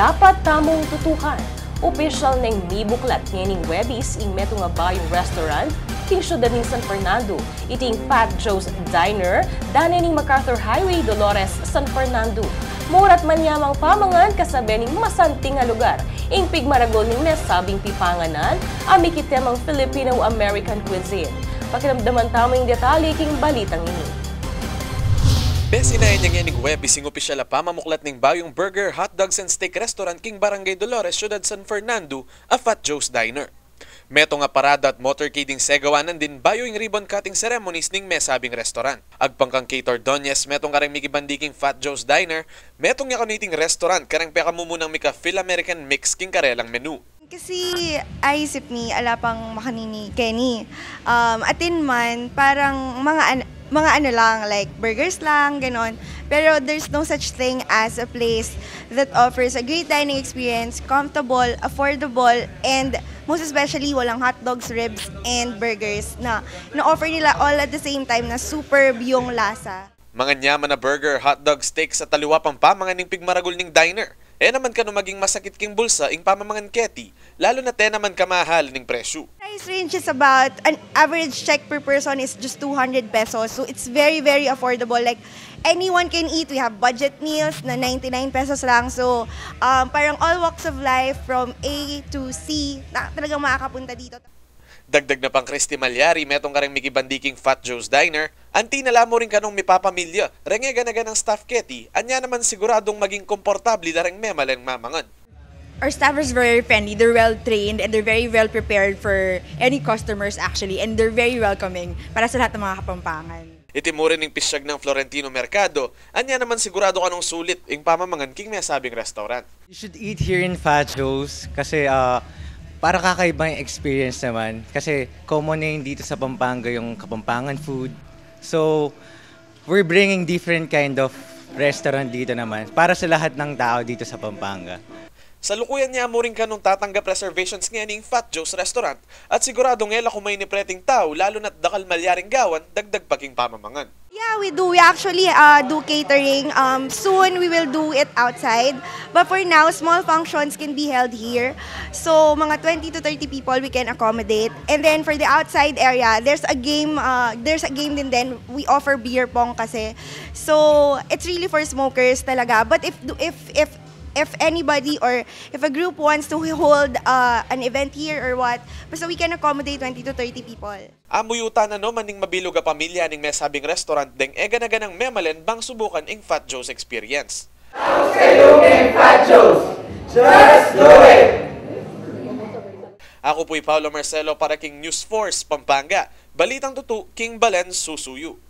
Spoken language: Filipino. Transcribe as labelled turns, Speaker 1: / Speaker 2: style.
Speaker 1: dapat tamong tutukan. Opisyal ng mibuklat nganing Webis ing meto nga bayong restaurant king syudad ning San Fernando. Iting Fat Joe's Diner, dani ning MacArthur Highway, Dolores, San Fernando. Murat man yamang pamangan kasabi ning masanting nga lugar. Ing pigmaragol ning mesabing pipanganan, amikitemang Filipino-American cuisine. Pakiramdaman tamo yung detalye king balitang ini.
Speaker 2: Besinayan niya ngayon Webis ing opisyal na pamamuklat ning bayong burger, hot dogs and steak restaurant king Barangay Dolores, Ciudad San Fernando, a Fat Joe's Diner. Meto nga parada at motorcade ding segawanan din bayo ing ribbon cutting ceremonies ning mesabing restaurant. Agpangkang Kate Ordonez, metong karang mikibandi king Fat Joe's Diner, metong nga kaniting restaurant karang pekamumunang mika Phil-American mix king karelang menu.
Speaker 3: Kasi aisip ni ala pang makanini Kenny. Atin man parang mga ano lang, like burgers lang, ganon. Pero there's no such thing as a place that offers a great dining experience, comfortable, affordable, and most especially walang hot dogs, ribs, and burgers na offer nila all at the same time na superb yung lasa.
Speaker 2: Mga nyaman na burger, hot dog, steak sa taliwa pang pamangan ning pigmaragol ning diner. Naman kano maging masakit king bulsa ing pamamangan keti, lalo na naman kamahal ning presyo.
Speaker 3: Price range is about, an average check per person is just 200 pesos. So it's very, very affordable. Like, anyone can eat. We have budget meals na 99 pesos lang. So, parang all walks of life from A to C, na talagang makakapunta dito.
Speaker 2: Dagdag na pang Christy Malyari, metong karang mikibandi king Fat Joe's Diner, anti nala mo rin kanong mipapamilya, renge ganaganang staff keti, anya naman siguradong maging komportable darang memalang mamangan.
Speaker 4: Our staff is very friendly, they're well trained, and they're very well prepared for any customers actually, and they're very welcoming para sa lahat ng mga Kapampangan.
Speaker 2: Itimo rin ng pisyag ng Florentino Mercado, anya naman sigurado kanong sulit ing pamamangan king mesabing restaurant.
Speaker 5: You should eat here in Fat Joe's kasi para kakaibang experience naman. Kasi common na dito sa Pampanga yung Kapampangan food. So, we're bringing different kind of restaurant dito naman para sa lahat ng tao dito sa Pampanga.
Speaker 2: Sa lukuyan niya mo rin kanong tatanggap reservations ngayon ng Fat Joe's Restaurant at siguradong ngela kung may nipreting tao lalo na't dakal malyaring gawan dagdag paking pamamangan.
Speaker 3: Yeah, we do. We actually do catering. Soon we will do it outside. But for now, small functions can be held here. So mga 20 to 30 people we can accommodate. And then for the outside area, there's a game din then. We offer beer pong kasi. So it's really for smokers talaga. But if anybody or if a group wants to hold an event here or what, so we can accommodate 20 to 30 people.
Speaker 2: Amuyutan na no maning mabilog a pamilya ning mesabing restaurant deng eganaganang memalen bang subukan ing Fat Joe's experience.
Speaker 6: Fat Joe's. Just do it!
Speaker 2: Ako po'y Paulo Marcelo para king News Force Pampanga. Balitang tutu, King Balen Susuyu.